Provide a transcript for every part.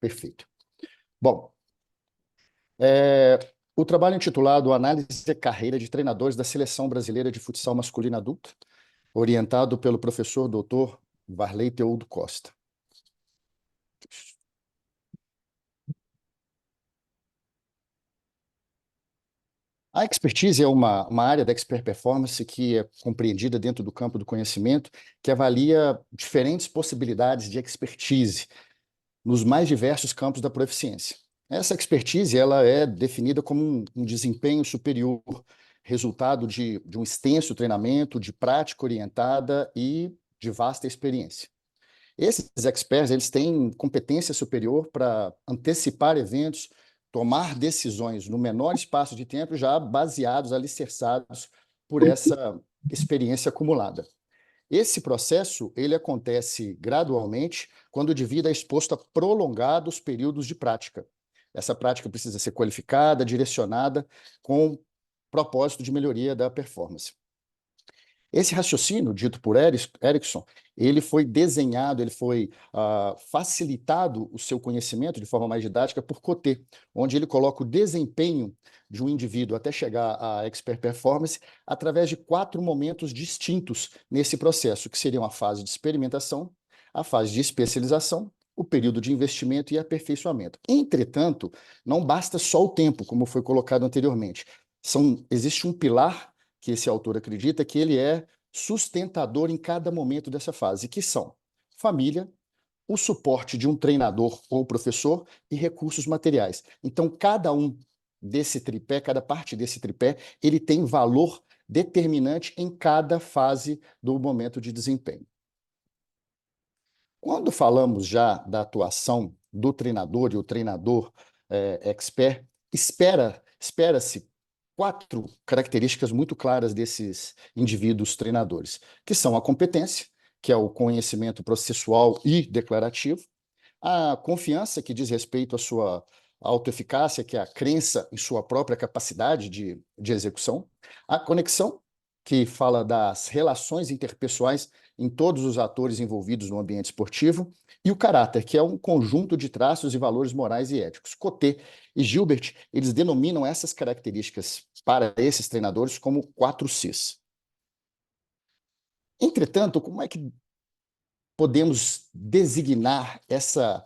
Perfeito. Bom, é, o trabalho intitulado Análise de Carreira de Treinadores da Seleção Brasileira de Futsal Masculino Adulto, orientado pelo professor Dr. Varley Teudo Costa. A expertise é uma área da expert performance que é compreendida dentro do campo do conhecimento, que avalia diferentes possibilidades de expertise nos mais diversos campos da proficiência. Essa expertise ela é definida como um desempenho superior, resultado de um extenso treinamento, de prática orientada e de vasta experiência. Esses experts eles têm competência superior para antecipar eventos, tomar decisões no menor espaço de tempo, já baseados, alicerçados por essa experiência acumulada. Esse processo ele acontece gradualmente quando o indivíduo é exposto a prolongados períodos de prática. Essa prática precisa ser qualificada, direcionada, com propósito de melhoria da performance. Esse raciocínio, dito por Erickson, ele foi desenhado, ele foi facilitado o seu conhecimento de forma mais didática por Coté, onde ele coloca o desempenho de um indivíduo até chegar à expert performance através de 4 momentos distintos nesse processo, que seriam a fase de experimentação, a fase de especialização, o período de investimento e aperfeiçoamento. Entretanto, não basta só o tempo, como foi colocado anteriormente. Existe um pilar que esse autor acredita que ele é sustentador em cada momento dessa fase, que são família, o suporte de um treinador ou professor e recursos materiais. Então, cada um desse tripé, cada parte desse tripé, ele tem valor determinante em cada fase do momento de desempenho. Quando falamos já da atuação do treinador e o treinador expert, espera-se 4 características muito claras desses indivíduos treinadores, que são a competência, que é o conhecimento processual e declarativo, a confiança, que diz respeito à sua autoeficácia, que é a crença em sua própria capacidade de execução, a conexão, que fala das relações interpessoais em todos os atores envolvidos no ambiente esportivo, e o caráter, que é um conjunto de traços e valores morais e éticos. Coté e Gilbert, eles denominam essas características para esses treinadores como 4 Cs. Entretanto, como é que podemos designar essa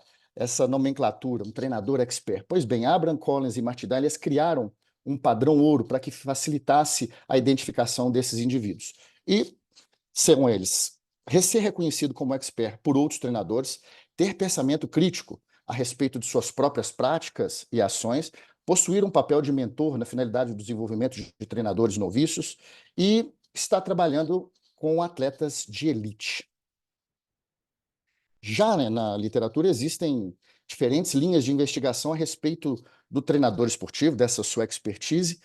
nomenclatura, um treinador expert? Pois bem, Abraham Collins e Martin Dalias criaram um padrão ouro para que facilitasse a identificação desses indivíduos. E são eles ser reconhecido como expert por outros treinadores, ter pensamento crítico a respeito de suas próprias práticas e ações, possuir um papel de mentor na finalidade do desenvolvimento de treinadores noviços e estar trabalhando com atletas de elite. Já, né, na literatura existem diferentes linhas de investigação a respeito do treinador esportivo, dessa sua expertise,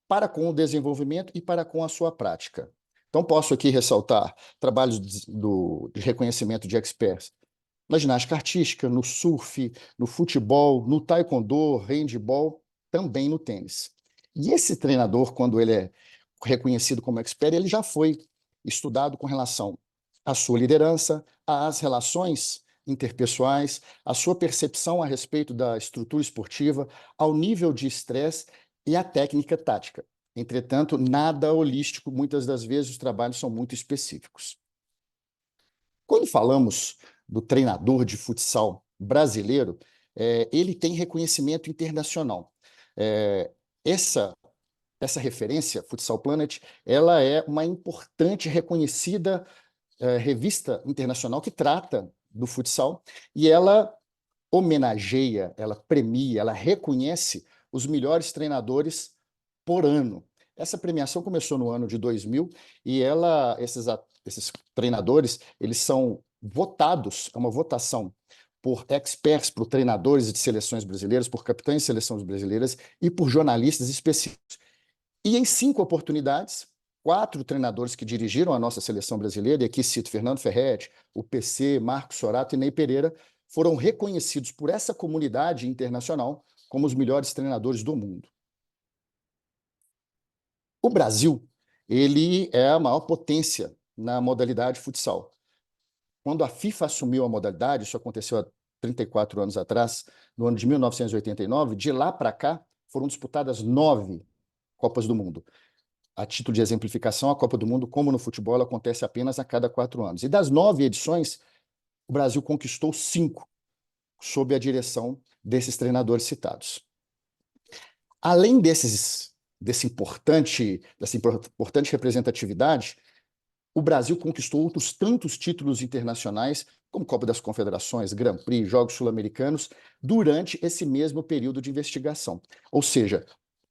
para com o desenvolvimento e para com a sua prática. Então, posso aqui ressaltar trabalhos de reconhecimento de experts na ginástica artística, no surf, no futebol, no taekwondo, handebol, também no tênis. E esse treinador, quando ele é reconhecido como expert, ele já foi estudado com relação à sua liderança, às relações interpessoais, à sua percepção a respeito da estrutura esportiva, ao nível de estresse e à técnica tática. Entretanto, nada holístico, muitas das vezes os trabalhos são muito específicos. Quando falamos do treinador de futsal brasileiro, ele tem reconhecimento internacional. Essa referência, Futsal Planet, ela é uma importante, reconhecida revista internacional que trata do futsal e ela homenageia, ela premia, ela reconhece os melhores treinadores por ano. Essa premiação começou no ano de 2000 e esses treinadores, eles são votados, é uma votação por experts, por treinadores de seleções brasileiras, por capitães de seleções brasileiras e por jornalistas específicos. E em 5 oportunidades, 4 treinadores que dirigiram a nossa seleção brasileira, e aqui cito Fernando Ferretti, o PC, Marcos Sorato e Ney Pereira, foram reconhecidos por essa comunidade internacional como os melhores treinadores do mundo. O Brasil, ele é a maior potência na modalidade futsal. Quando a FIFA assumiu a modalidade, isso aconteceu há 34 anos atrás, no ano de 1989, de lá para cá, foram disputadas 9 Copas do Mundo. A título de exemplificação, a Copa do Mundo, como no futebol, acontece apenas a cada 4 anos. E das 9 edições, o Brasil conquistou 5, sob a direção desses treinadores citados. Além dessa importante representatividade, o Brasil conquistou outros tantos títulos internacionais, como Copa das Confederações, Grand Prix, Jogos Sul-Americanos, durante esse mesmo período de investigação. Ou seja,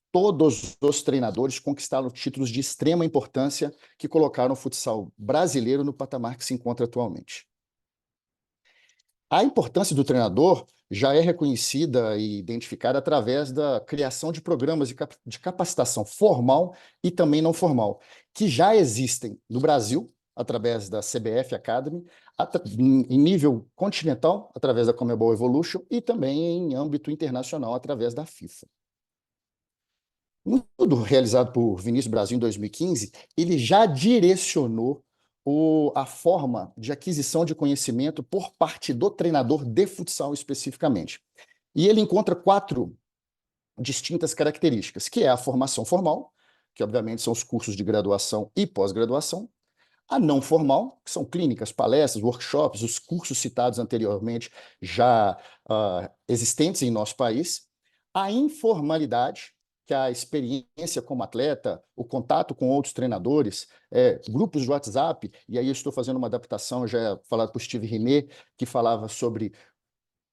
todos os treinadores conquistaram títulos de extrema importância que colocaram o futsal brasileiro no patamar que se encontra atualmente. A importância do treinador já é reconhecida e identificada através da criação de programas de capacitação formal e também não formal, que já existem no Brasil, através da CBF Academy, em nível continental, através da Conmebol Evolution, e também em âmbito internacional, através da FIFA. Um estudo realizado por Vinícius Brasil em 2015, ele já direcionou a forma de aquisição de conhecimento por parte do treinador de futsal especificamente. E ele encontra 4 distintas características, que é a formação formal, que obviamente são os cursos de graduação e pós-graduação, a não formal, que são clínicas, palestras, workshops, os cursos citados anteriormente já existentes em nosso país, a informalidade, que é a experiência como atleta, o contato com outros treinadores, grupos de WhatsApp, e aí eu estou fazendo uma adaptação, já falado por Steve Riné, que falava sobre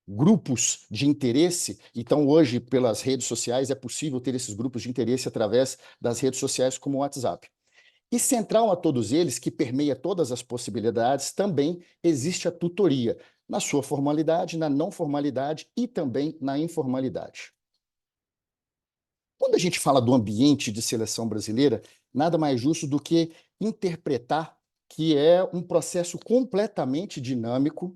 grupos de interesse. Então, hoje, pelas redes sociais, é possível ter esses grupos de interesse através das redes sociais como o WhatsApp. E central a todos eles, que permeia todas as possibilidades, também existe a tutoria, na sua formalidade, na não formalidade e também na informalidade. Quando a gente fala do ambiente de seleção brasileira, nada mais justo do que interpretar que é um processo completamente dinâmico,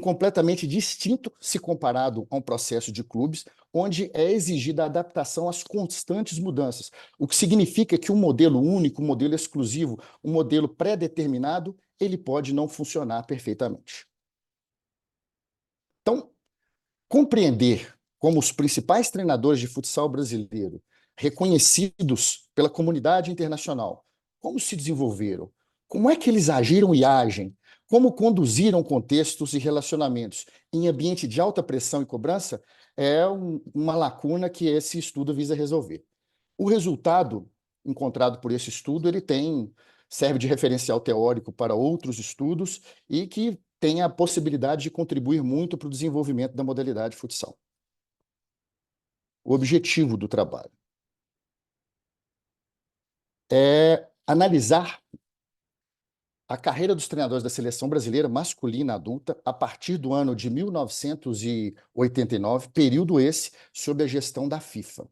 completamente distinto se comparado a um processo de clubes, onde é exigida a adaptação às constantes mudanças, o que significa que um modelo único, um modelo exclusivo, um modelo pré-determinado, ele pode não funcionar perfeitamente. Então, compreender como os principais treinadores de futsal brasileiro, reconhecidos pela comunidade internacional, como se desenvolveram, como é que eles agiram e agem, como conduziram contextos e relacionamentos em ambiente de alta pressão e cobrança, é uma lacuna que esse estudo visa resolver. O resultado encontrado por esse estudo, serve de referencial teórico para outros estudos e que tem a possibilidade de contribuir muito para o desenvolvimento da modalidade futsal. O objetivo do trabalho é analisar a carreira dos treinadores da seleção brasileira masculina adulta a partir do ano de 1989, período esse sob a gestão da FIFA.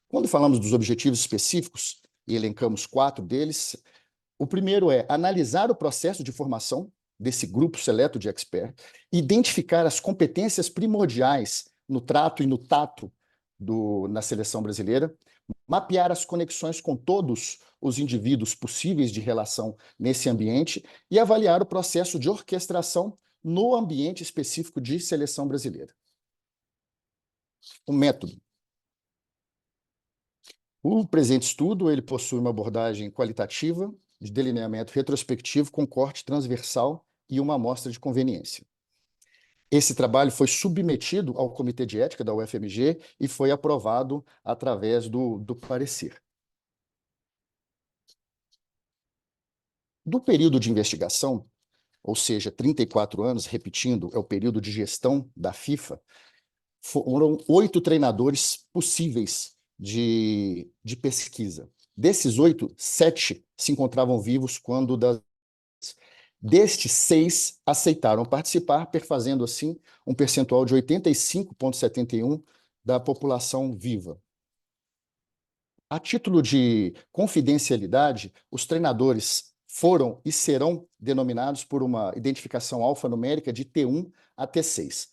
Quando falamos dos objetivos específicos, e elencamos 4 deles, o primeiro é analisar o processo de formação desse grupo seleto de expert, identificar as competências primordiais no trato e no tato na seleção brasileira, mapear as conexões com todos os indivíduos possíveis de relação nesse ambiente e avaliar o processo de orquestração no ambiente específico de seleção brasileira. O método. O presente estudo ele possui uma abordagem qualitativa, de delineamento retrospectivo com corte transversal e uma amostra de conveniência. Esse trabalho foi submetido ao Comitê de Ética da UFMG e foi aprovado através do parecer. Do período de investigação, ou seja, 34 anos, repetindo, é o período de gestão da FIFA, foram 8 treinadores possíveis de pesquisa. Desses 8, 7 se encontravam vivos quando destes 6 aceitaram participar, perfazendo assim um percentual de 85,71% da população viva. A título de confidencialidade, os treinadores foram e serão denominados por uma identificação alfanumérica de T1 a T6.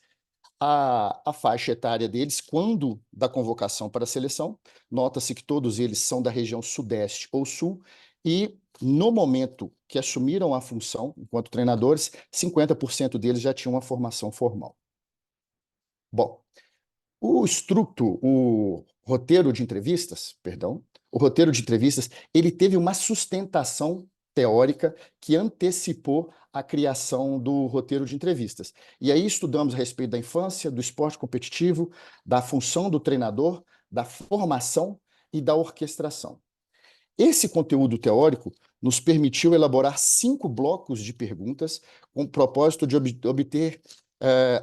A faixa etária deles, quando da convocação para a seleção, nota-se que todos eles são da região sudeste ou sul, e no momento que assumiram a função enquanto treinadores, 50% deles já tinham uma formação formal. Bom, o roteiro de entrevistas, perdão, o roteiro de entrevistas, ele teve uma sustentação teórica que antecipou a criação do roteiro de entrevistas. E aí estudamos a respeito da infância, do esporte competitivo, da função do treinador, da formação e da orquestração. Esse conteúdo teórico nos permitiu elaborar 5 blocos de perguntas com o propósito de obter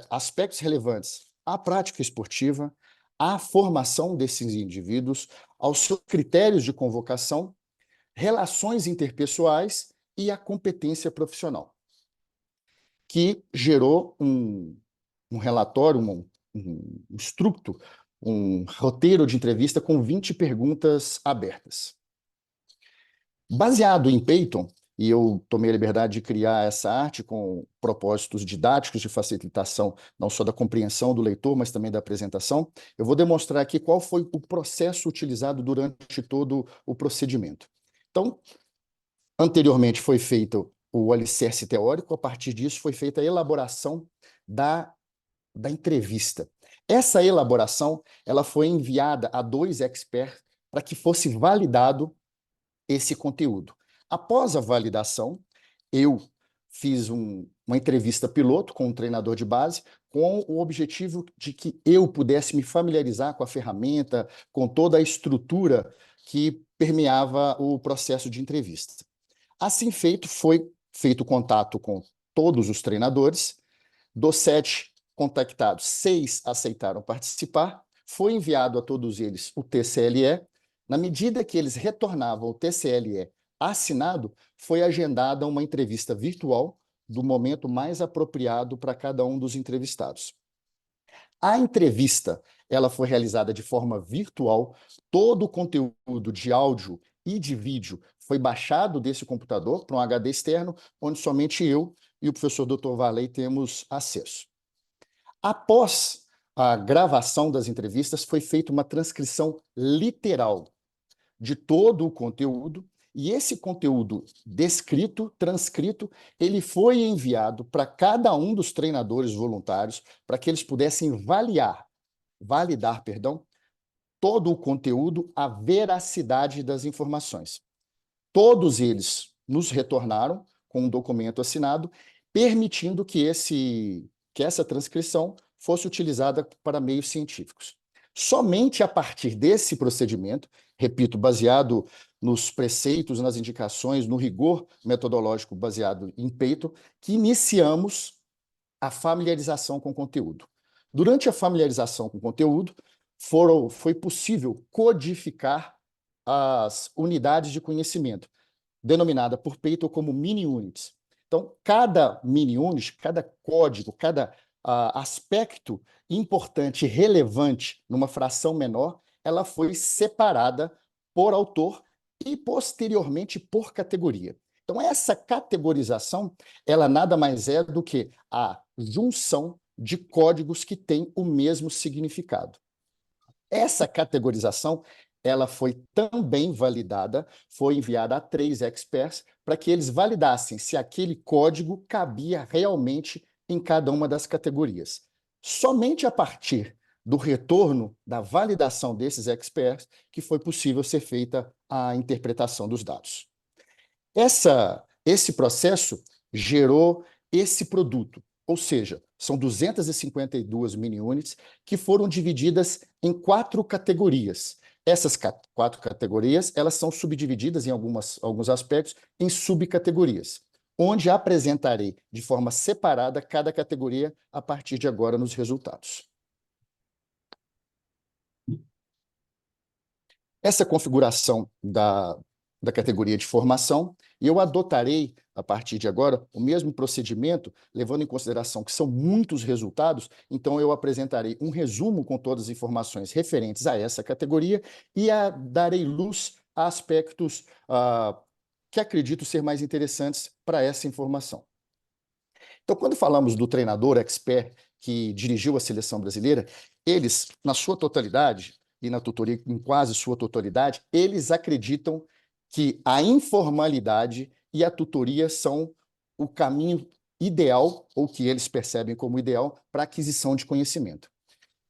aspectos relevantes à prática esportiva, à formação desses indivíduos, aos seus critérios de convocação, relações interpessoais e à competência profissional, que gerou um relatório, um instructo, um roteiro de entrevista com 20 perguntas abertas. Baseado em Python, e eu tomei a liberdade de criar essa arte com propósitos didáticos de facilitação, não só da compreensão do leitor, mas também da apresentação, eu vou demonstrar aqui qual foi o processo utilizado durante todo o procedimento. Então, anteriormente foi feito o alicerce teórico, a partir disso foi feita a elaboração da entrevista. Essa elaboração ela foi enviada a 2 experts para que fosse validado esse conteúdo. Após a validação, eu fiz uma entrevista piloto com um treinador de base, com o objetivo de que eu pudesse me familiarizar com a ferramenta, com toda a estrutura que permeava o processo de entrevista. Assim feito, foi feito contato com todos os treinadores. Dos 7 contactados, 6 aceitaram participar. Foi enviado a todos eles o TCLE. Na medida que eles retornavam o TCLE assinado, foi agendada uma entrevista virtual do momento mais apropriado para cada um dos entrevistados. A entrevista ela foi realizada de forma virtual, todo o conteúdo de áudio e de vídeo foi baixado desse computador para um HD externo, onde somente eu e o professor Dr. Varley temos acesso. Após a gravação das entrevistas, foi feita uma transcrição literal de todo o conteúdo, e esse conteúdo descrito, transcrito, ele foi enviado para cada um dos treinadores voluntários para que eles pudessem validar, todo o conteúdo, a veracidade das informações. Todos eles nos retornaram com um documento assinado, permitindo que essa transcrição fosse utilizada para meios científicos. Somente a partir desse procedimento, repito, baseado nos preceitos, nas indicações, no rigor metodológico baseado em Python, que iniciamos a familiarização com o conteúdo. Durante a familiarização com o conteúdo, foi possível codificar as unidades de conhecimento, denominada por Python como mini-units. Então, cada mini-unit, cada código, cada aspecto importante e relevante numa fração menor, ela foi separada por autor e, posteriormente, por categoria. Então, essa categorização, ela nada mais é do que a junção de códigos que têm o mesmo significado. Essa categorização ela foi também validada, foi enviada a 3 experts para que eles validassem se aquele código cabia realmente em cada uma das categorias. Somente a partir do retorno da validação desses experts que foi possível ser feita a interpretação dos dados. Esse processo gerou esse produto, ou seja, são 252 mini-units que foram divididas em 4 categorias. Essas 4 categorias elas são subdivididas em alguns aspectos em subcategorias, onde apresentarei de forma separada cada categoria a partir de agora nos resultados. Essa configuração da categoria de formação, e eu adotarei, a partir de agora, o mesmo procedimento, levando em consideração que são muitos resultados, então eu apresentarei um resumo com todas as informações referentes a essa categoria e darei luz a aspectos que acredito ser mais interessantes para essa informação. Então, quando falamos do treinador expert que dirigiu a seleção brasileira, eles, na sua totalidade, e na tutoria em quase sua totalidade, eles acreditam que a informalidade e a tutoria são o caminho ideal, ou que eles percebem como ideal, para a aquisição de conhecimento.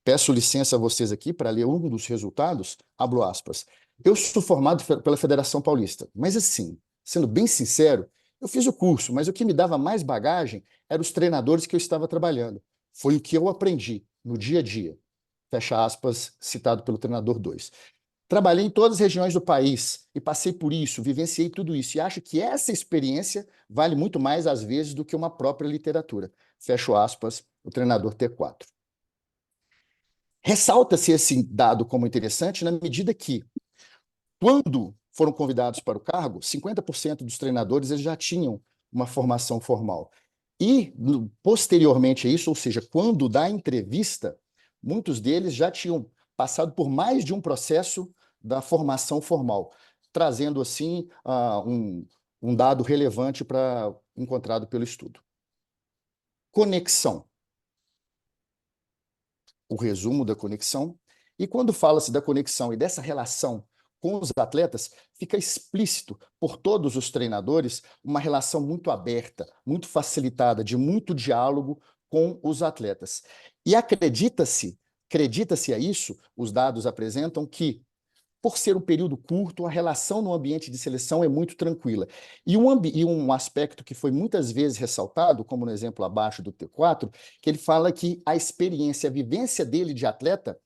Peço licença a vocês aqui para ler um dos resultados, abro aspas. Eu sou formado pela Federação Paulista, mas assim, sendo bem sincero, eu fiz o curso, mas o que me dava mais bagagem eram os treinadores que eu estava trabalhando. Foi o que eu aprendi no dia a dia. Fecha aspas, citado pelo treinador 2. Trabalhei em todas as regiões do país e passei por isso, vivenciei tudo isso. E acho que essa experiência vale muito mais, às vezes, do que uma própria literatura. Fecho aspas, o treinador T4. Ressalta-se esse dado como interessante na medida que, quando foram convidados para o cargo, 50% dos treinadores eles já tinham uma formação formal. E, posteriormente a isso, ou seja, quando da entrevista, muitos deles já tinham passado por mais de um processo da formação formal, trazendo, assim, um dado relevante encontrado pelo estudo. Conexão. O resumo da conexão. E quando fala-se da conexão e dessa relação com os atletas, fica explícito por todos os treinadores uma relação muito aberta, muito facilitada, de muito diálogo com os atletas. E acredita-se a isso, os dados apresentam que, por ser um período curto, a relação no ambiente de seleção é muito tranquila. E um aspecto que foi muitas vezes ressaltado, como no exemplo abaixo do T4, que ele fala que a experiência, a vivência dele de atleta,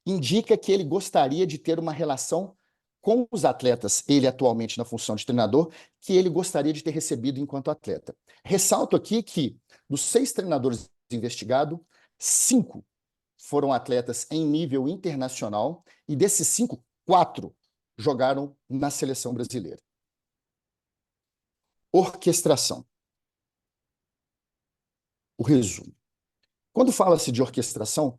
indica que ele gostaria de ter uma relação com os atletas, ele atualmente na função de treinador, que ele gostaria de ter recebido enquanto atleta. Ressalto aqui que, dos 6 treinadores investigados, 5 foram atletas em nível internacional, e desses 5, 4 jogaram na seleção brasileira. Orquestração. O resumo. Quando fala-se de orquestração,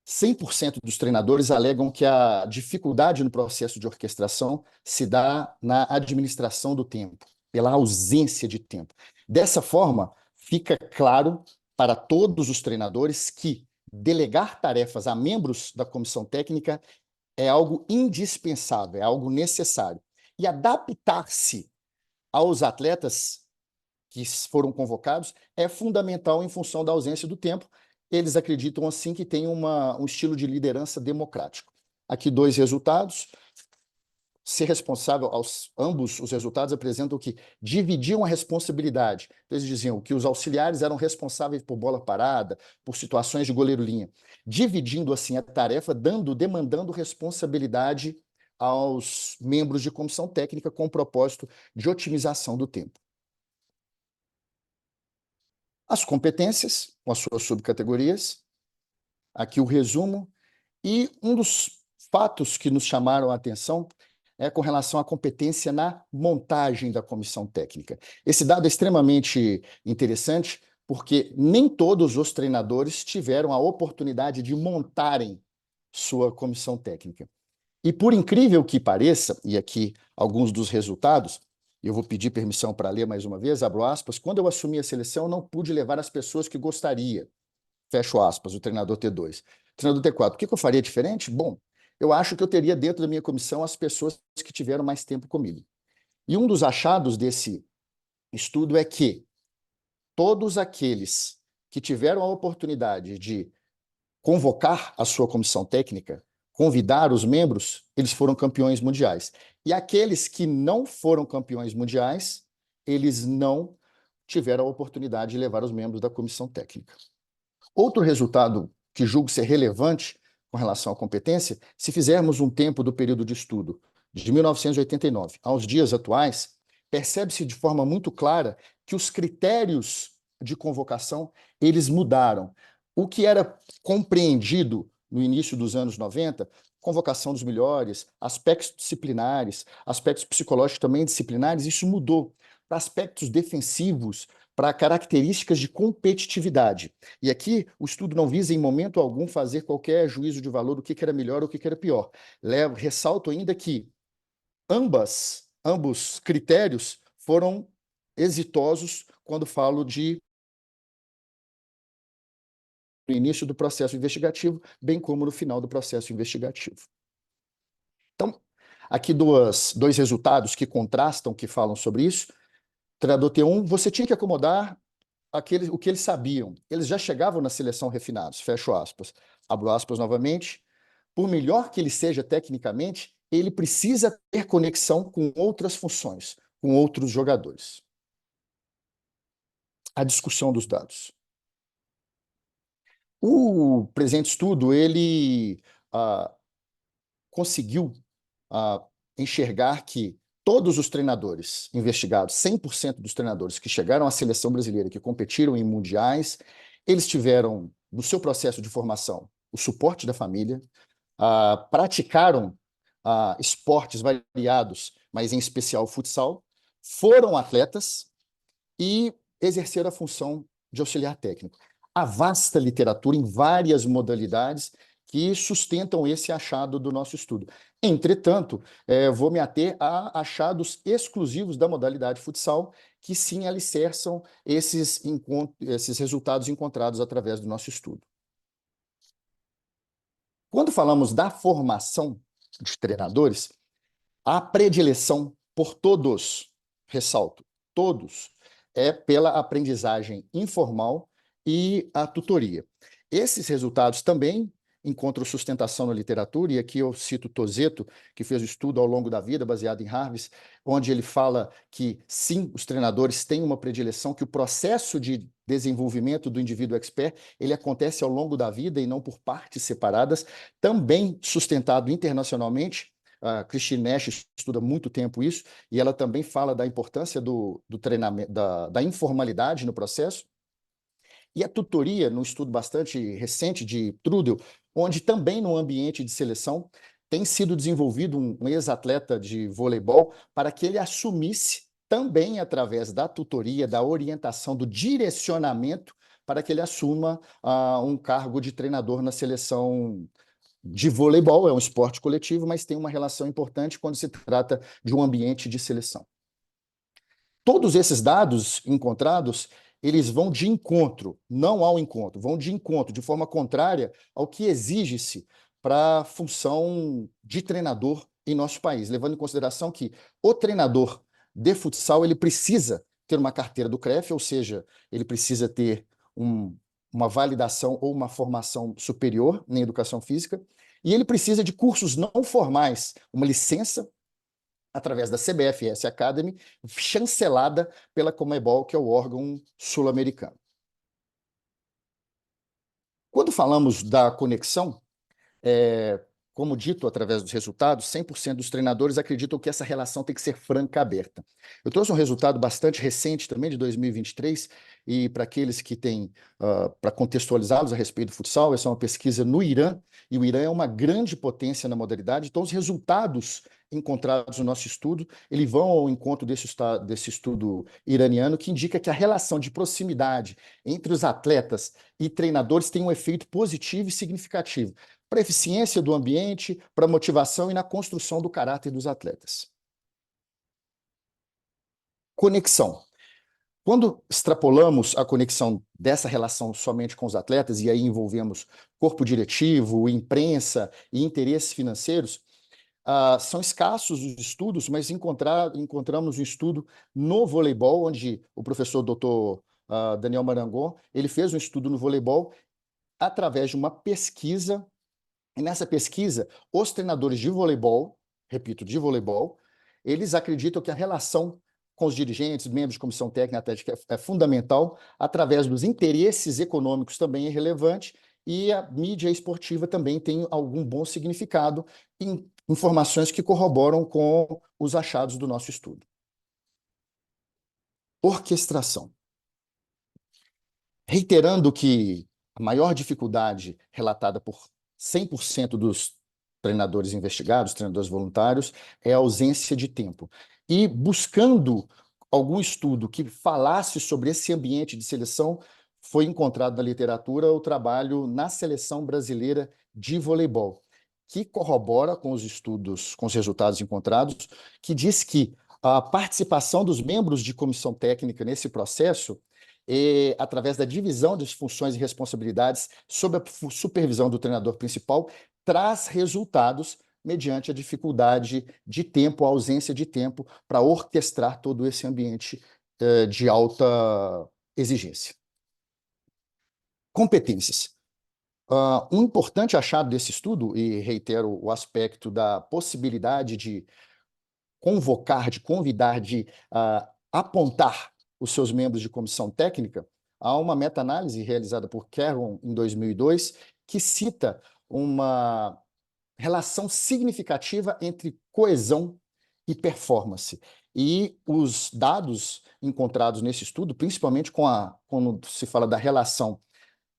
100% dos treinadores alegam que a dificuldade no processo de orquestração se dá na administração do tempo, pela ausência de tempo. Dessa forma, fica claro para todos os treinadores que delegar tarefas a membros da comissão técnica é algo indispensável, é algo necessário. E adaptar-se aos atletas que foram convocados é fundamental em função da ausência do tempo. Eles acreditam, assim, que tem um estilo de liderança democrático. Aqui 2 resultados. Ser responsável, ambos os resultados apresentam que dividiam a responsabilidade. Então, eles diziam que os auxiliares eram responsáveis por bola parada, por situações de goleiro-linha, dividindo assim a tarefa, demandando responsabilidade aos membros de comissão técnica com o propósito de otimização do tempo. As competências, com as suas subcategorias, aqui o resumo, e um dos fatos que nos chamaram a atenção é com relação à competência na montagem da comissão técnica. Esse dado é extremamente interessante, porque nem todos os treinadores tiveram a oportunidade de montarem sua comissão técnica. E por incrível que pareça, e aqui alguns dos resultados, eu vou pedir permissão para ler mais uma vez, abro aspas, quando eu assumi a seleção, eu não pude levar as pessoas que gostaria. Fecho aspas, o treinador T2. Treinador T4, o que eu faria diferente? Bom, eu acho que eu teria dentro da minha comissão as pessoas que tiveram mais tempo comigo. E um dos achados desse estudo é que todos aqueles que tiveram a oportunidade de convocar a sua comissão técnica, convidar os membros, eles foram campeões mundiais. E aqueles que não foram campeões mundiais, eles não tiveram a oportunidade de levar os membros da comissão técnica. Outro resultado que julgo ser relevante com relação à competência, se fizermos um tempo do período de estudo de 1989 aos dias atuais, percebe-se de forma muito clara que os critérios de convocação, eles mudaram. O que era compreendido no início dos anos 90, convocação dos melhores, aspectos disciplinares, aspectos psicológicos também disciplinares, isso mudou para aspectos defensivos, para características de competitividade. E aqui o estudo não visa em momento algum fazer qualquer juízo de valor do que era melhor ou o que era pior. Ressalto ainda que ambos critérios foram exitosos quando falo no início do processo investigativo, bem como no final do processo investigativo. Então, aqui dois resultados que contrastam, que falam sobre isso. Treinador T1, você tinha que acomodar o que eles sabiam. Eles já chegavam na seleção refinados, fecho aspas. Abro aspas novamente. Por melhor que ele seja tecnicamente, ele precisa ter conexão com outras funções, com outros jogadores. A discussão dos dados. O presente estudo, ele conseguiu enxergar que todos os treinadores investigados, 100% dos treinadores que chegaram à seleção brasileira, que competiram em mundiais, eles tiveram, no seu processo de formação, o suporte da família, praticaram esportes variados, mas em especial futsal, foram atletas e exerceram a função de auxiliar técnico. Há vasta literatura em várias modalidades que sustentam esse achado do nosso estudo. Entretanto, vou me ater a achados exclusivos da modalidade futsal, que sim alicerçam esses resultados encontrados através do nosso estudo. Quando falamos da formação de treinadores, a predileção por todos, ressalto, todos, é pela aprendizagem informal e a tutoria. Esses resultados também encontram sustentação na literatura, e aqui eu cito Tozetto, que fez o estudo ao longo da vida, baseado em Harvard, onde ele fala que, sim, os treinadores têm uma predileção, que o processo de desenvolvimento do indivíduo expert, ele acontece ao longo da vida e não por partes separadas, também sustentado internacionalmente. A Christine Nash estuda há muito tempo isso, e ela também fala da importância do treinamento, da informalidade no processo. E a tutoria, num estudo bastante recente de Trudel, onde também no ambiente de seleção tem sido desenvolvido um ex-atleta de voleibol para que ele assumisse também através da tutoria, da orientação, do direcionamento, para que ele assuma um cargo de treinador na seleção de voleibol. É um esporte coletivo, mas tem uma relação importante quando se trata de um ambiente de seleção. Todos esses dados encontrados, eles vão de encontro, não ao encontro, vão de encontro, de forma contrária ao que exige-se para a função de treinador em nosso país, levando em consideração que o treinador de futsal, ele precisa ter uma carteira do CREF, ou seja, ele precisa ter uma validação ou uma formação superior em educação física, e ele precisa de cursos não formais, uma licença através da CBFS Academy, chancelada pela Conmebol, que é o órgão sul-americano. Quando falamos da conexão, como dito através dos resultados, 100% dos treinadores acreditam que essa relação tem que ser franca e aberta. Eu trouxe um resultado bastante recente também, de 2023, e para aqueles que têm, para contextualizá-los a respeito do futsal, essa é uma pesquisa no Irã, e o Irã é uma grande potência na modalidade, então os resultados encontrados no nosso estudo, eles vão ao encontro desse estudo iraniano, que indica que a relação de proximidade entre os atletas e treinadores tem um efeito positivo e significativo para a eficiência do ambiente, para a motivação e na construção do caráter dos atletas. Conexão. Quando extrapolamos a conexão dessa relação somente com os atletas, e aí envolvemos corpo diretivo, imprensa e interesses financeiros, são escassos os estudos, mas encontramos um estudo no voleibol, onde o professor Dr. Daniel Marangon, ele fez um estudo no voleibol através de uma pesquisa. E nessa pesquisa, os treinadores de voleibol, repito, de voleibol, eles acreditam que a relação com os dirigentes, membros de comissão técnica atlética é fundamental, através dos interesses econômicos também é relevante, e a mídia esportiva também tem algum bom significado em informações que corroboram com os achados do nosso estudo. Orquestração. Reiterando que a maior dificuldade relatada por 100% dos treinadores investigados, treinadores voluntários, é a ausência de tempo. E buscando algum estudo que falasse sobre esse ambiente de seleção, foi encontrado na literatura o trabalho na Seleção Brasileira de Voleibol, que corrobora com os estudos, com os resultados encontrados, que diz que a participação dos membros de comissão técnica nesse processo, através da divisão das funções e responsabilidades sob a supervisão do treinador principal, traz resultados mediante a dificuldade de tempo, a ausência de tempo para orquestrar todo esse ambiente de alta exigência. Competências. Um importante achado desse estudo, e reitero o aspecto da possibilidade de convocar, de convidar, de apontar os seus membros de comissão técnica, há uma meta-análise realizada por Caron em 2002 que cita uma relação significativa entre coesão e performance. E os dados encontrados nesse estudo, principalmente quando se fala da relação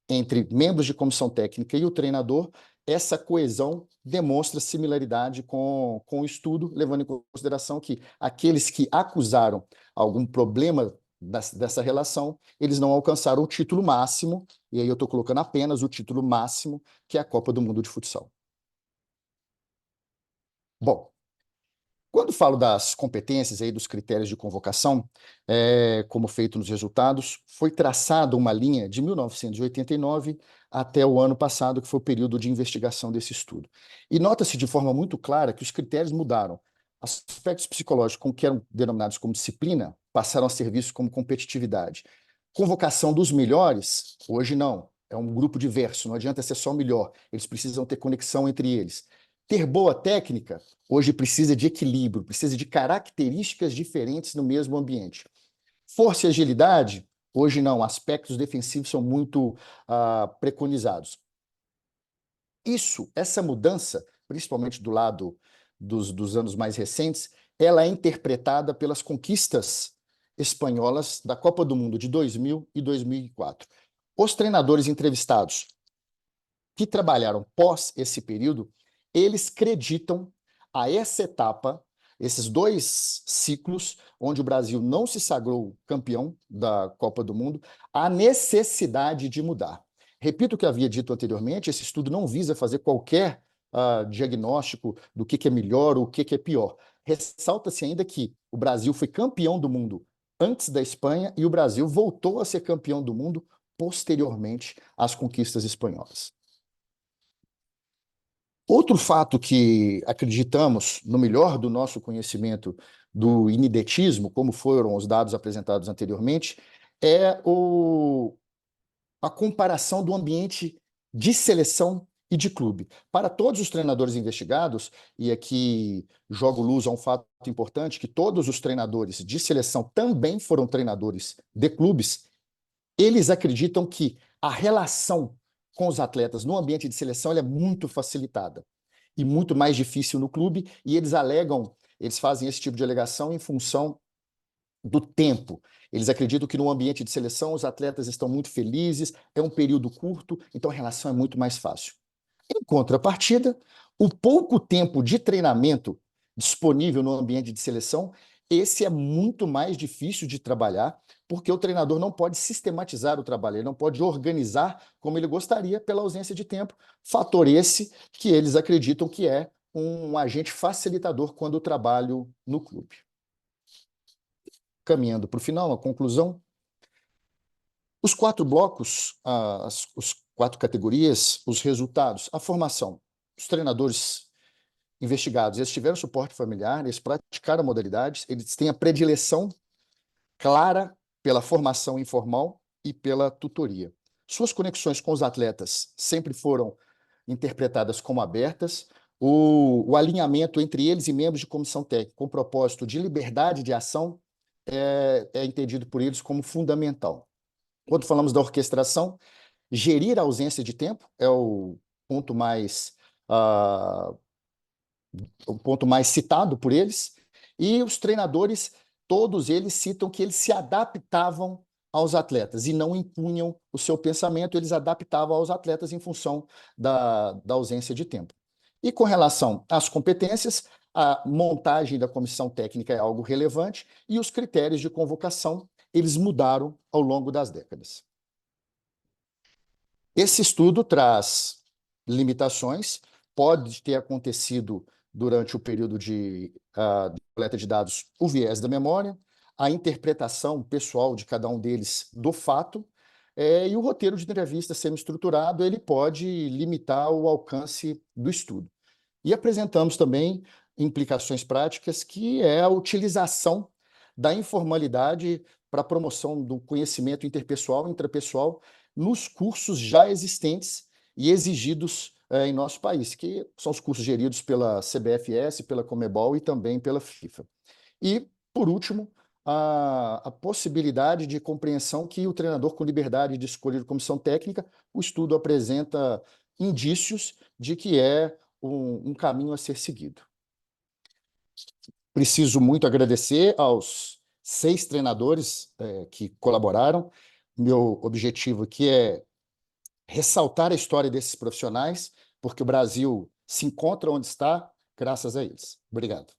entre membros de comissão técnica e o treinador, essa coesão demonstra similaridade com o estudo, levando em consideração que aqueles que acusaram algum problema dessa relação, eles não alcançaram o título máximo, e aí eu estou colocando apenas o título máximo, que é a Copa do Mundo de Futsal. Bom, quando falo das competências aí, dos critérios de convocação, como feito nos resultados, foi traçada uma linha de 1989 até o ano passado, que foi o período de investigação desse estudo. E nota-se de forma muito clara que os critérios mudaram. Aspectos psicológicos, que eram denominados como disciplina, passaram a ser vistos como competitividade. Convocação dos melhores, hoje não. É um grupo diverso, não adianta ser só o melhor. Eles precisam ter conexão entre eles. Ter boa técnica, hoje precisa de equilíbrio, precisa de características diferentes no mesmo ambiente. Força e agilidade, hoje não, aspectos defensivos são muito preconizados. Essa mudança, principalmente do lado dos anos mais recentes, ela é interpretada pelas conquistas espanholas da Copa do Mundo de 2000 e 2004. Os treinadores entrevistados que trabalharam pós esse período, eles creditam a essa etapa, esses dois ciclos, onde o Brasil não se sagrou campeão da Copa do Mundo, a necessidade de mudar. Repito o que havia dito anteriormente, esse estudo não visa fazer qualquer diagnóstico do que é melhor ou o que é pior. Ressalta-se ainda que o Brasil foi campeão do mundo antes da Espanha e o Brasil voltou a ser campeão do mundo posteriormente às conquistas espanholas. Outro fato que acreditamos, no melhor do nosso conhecimento do inidetismo, como foram os dados apresentados anteriormente, é a comparação do ambiente de seleção e de clube. Para todos os treinadores investigados, e aqui jogo luz a um fato importante, que todos os treinadores de seleção também foram treinadores de clubes, eles acreditam que a relação com os atletas no ambiente de seleção é muito facilitada e muito mais difícil no clube, e eles fazem esse tipo de alegação em função do tempo. Eles acreditam que no ambiente de seleção os atletas estão muito felizes, é um período curto, então a relação é muito mais fácil. Em contrapartida, o pouco tempo de treinamento disponível no ambiente de seleção, esse é muito mais difícil de trabalhar, porque o treinador não pode sistematizar o trabalho, ele não pode organizar como ele gostaria pela ausência de tempo. Fator esse que eles acreditam que é um agente facilitador quando o trabalho no clube. Caminhando para o final, a conclusão, os 4 blocos, as 4 categorias, os resultados, a formação. Os treinadores investigados, eles tiveram suporte familiar, eles praticaram modalidades, eles têm a predileção clara pela formação informal e pela tutoria. Suas conexões com os atletas sempre foram interpretadas como abertas, o alinhamento entre eles e membros de comissão técnica com o propósito de liberdade de ação é entendido por eles como fundamental. Quando falamos da orquestração, gerir a ausência de tempo é ponto mais uh, o ponto mais citado por eles, e os treinadores, todos eles citam que eles se adaptavam aos atletas e não impunham o seu pensamento, eles adaptavam aos atletas em função da ausência de tempo. E com relação às competências, a montagem da comissão técnica é algo relevante e os critérios de convocação, eles mudaram ao longo das décadas. Esse estudo traz limitações, pode ter acontecido durante o período de coleta de dados o viés da memória, a interpretação pessoal de cada um deles do fato, e o roteiro de entrevista semi-estruturado, ele pode limitar o alcance do estudo. E apresentamos também implicações práticas, que é a utilização da informalidade para a promoção do conhecimento interpessoal e intrapessoal, nos cursos já existentes e exigidos em nosso país, que são os cursos geridos pela CBFS, pela Conmebol e também pela FIFA. E, por último, a possibilidade de compreensão que o treinador, com liberdade de escolher comissão técnica, o estudo apresenta indícios de que é um caminho a ser seguido. Preciso muito agradecer aos 6 treinadores que colaboraram. Meu objetivo aqui é ressaltar a história desses profissionais, porque o Brasil se encontra onde está graças a eles. Obrigado.